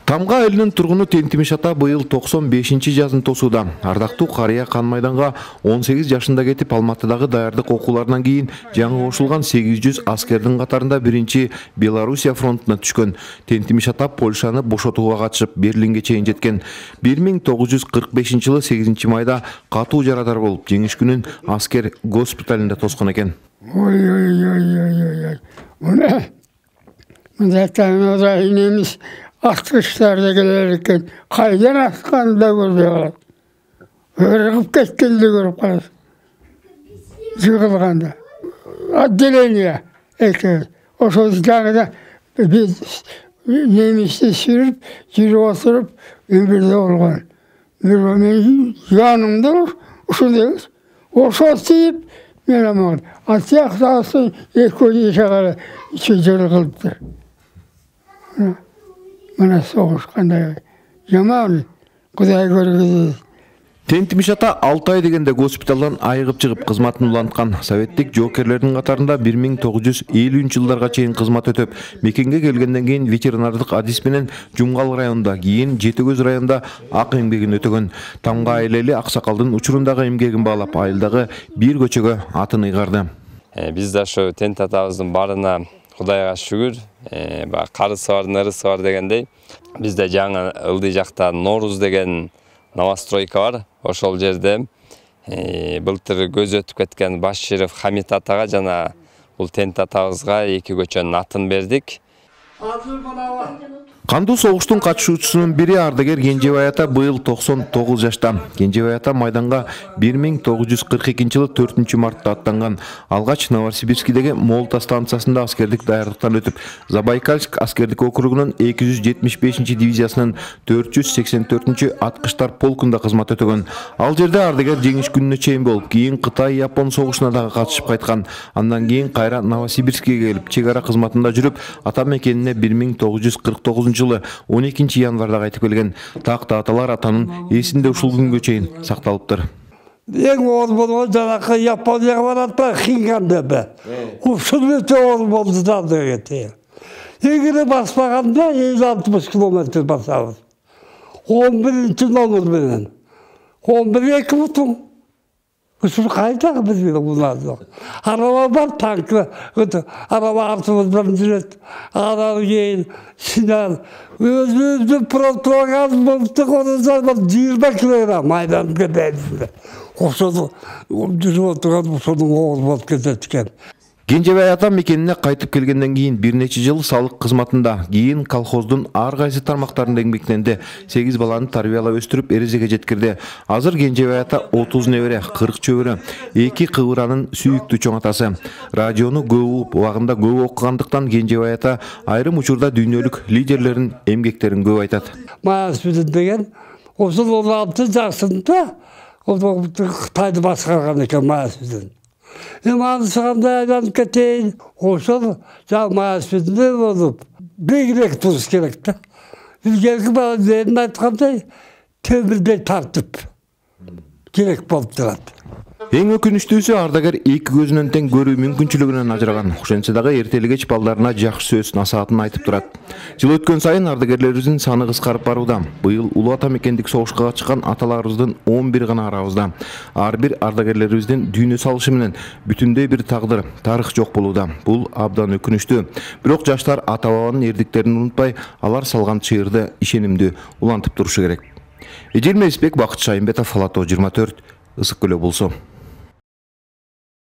Тамга элинин тургуну Тентимиш ата быйыл 95-чи жазын тосууда. Ардактуу карыя Кан майданга 18 жашында кетип, Алматыдагы даярдык окууларынан кийин жаңы кошулган 800 аскердин катарында биринчи Белоруссия фронтуна түшкөн. Тентимиш ата Польшаны бошотууга катышып, Берлинге чейин жеткен. 1945-жылы 8-майда катуу жарадар болуп, жеңиш күнүн аскер госпиталында тоскон экен. Mındatlarına inemiz atmışlarda gelirken kaydan atkanı da görüyorlar. Örgüp ketkeldi görüp kalır. Yıkılganda. Addeleniyor. O sözlerinde biz Nemis'te sürüp, yürü oturup, öbürde olgan. Benim yanımda uşundayız. O söz deyip, benim oldu. Atyak dağısı, ekoyu şakalı, çocuğu kılıptır. Bana soğuşkanda yaman Kuday görgüzü. Тентимиш ата 6 ай дегенде госпиталдан айыгып чыгып кызматын уланткан. Советтик жоокерлердин катарында 1950-жылдарга чейин кызмат өтөп, мекенге келгенден кийин ветеринардык адис менен Жумгал районунда, кийин Жети-көз районунда ак эмгегин өтөгөн. Тамга айлели аксакалдын учурундагы эмгегин баалап, айылдагы бир көчөгө атын ыйгарды. Биз да ошо Тент атабыздын барына Кудайга шүгүр, карысы бар, нырысы бар дегендей. Бизде жаңы ылдый жакта Норуз деген новостройка бар. Ошол жерде былтыр көз өтүп кеткен Баширов Хамит атага жана бул Тент атабызга 2 көчөнүн атын бердик. Кандуу согуштун катышуучусунун бири ардагер Кенжебай ата быйыл 99 жашта. Кенжебай ата майданга 1942-жылы 4-мартта аттанган. Алгач Новосибирскидеги Молта станциясында аскердик даярдыктан өтүп, Забайкальск аскердик округунун 275-дивизиясынын 484-аткычтар полкунда кызмат өтөгөн. Ал жерде ардагер жеңиш күнүнө чейин болуп, кийин Кытай-Япон согушуна дагы катышып кайткан. Андан кийин кайра Новосибирскке келип, чек ара кызматында жүрүп, ата мекенине 1949 жылы 12 январда кайтып келген. Такта аталар атанын эсинде ушул күнгө чейин сакталыптыр. Ең оғыз болған жаңағы Японияға баратта Хингандебе. Ушул өте оғыз болды да дегете. Егері баспағанда 50-60 километр басабыз. 11-ci номер менен. 11-2 бутун. Ушул кайдағы бізбен бұлады. Арaba бар, танкы. Арaba артымыздан жүрет. Адан кейін Синан. Өзімізді протогаз болдық, оны zaman 20 килограмм майдан кедейдіңді. Осыны жүріп отырған осының оғыз болып кететкен. Кенжебай ата мекенине кайтып келгенден кийин бир нече жыл салык кызматында, кийин колхоздун ар кайсы тармактарында эмгектенди. 8 баланы тарбиялап өстүрүп эрежеге жеткирди. Азыр Кенжебай ата 30 небере, 40 чөбөрө, 2 кыбыранын сүйүктүү чоң атасы. Радиону көп угуп, убагында көп окугандыктан Кенжебай ата айрым учурда дүйнөлүк лидерлердин эмгектерин көп айтат. Маасбидин деген ошол 16 жашында Кытайды башкарган экен Маасбидин. Маңсығанда айланып кетейін, ошол Маасбидинде болуп, бегірек тұрыс керек та. Илгерки балаларын айткандай, темирдей тартып керек болуп турат. Эң өкүнүчтүүсү ардагер 2 көзүнөн тең көрүү мүмкүнчүлүгүнөн ажыраган. Ошентсе дагы эртелик кеч балдарына жакшы сөз насаатын айтып турат. Жыл өткөн сайын ардагерлерибиздин саны кыскарып барууда. Быйыл улуу ата мекендик согушка катышкан аталарыбыздын 11 гана арабызда. Ар бир ардагерлерибиздин дүйнө салышы менен бүтүндөй бир тагдыр, тарых жок болууда. Бул абдан өкүнүчтүү. Бирок жаштар ата бабанын эрдиктерин унутпай, алар салган чыйырды ишенимдүү улантып турушу керек. Эжил Мейсбек, Бакыт Шайымбетов, Фалато 24, Ысык Көлөө болсо.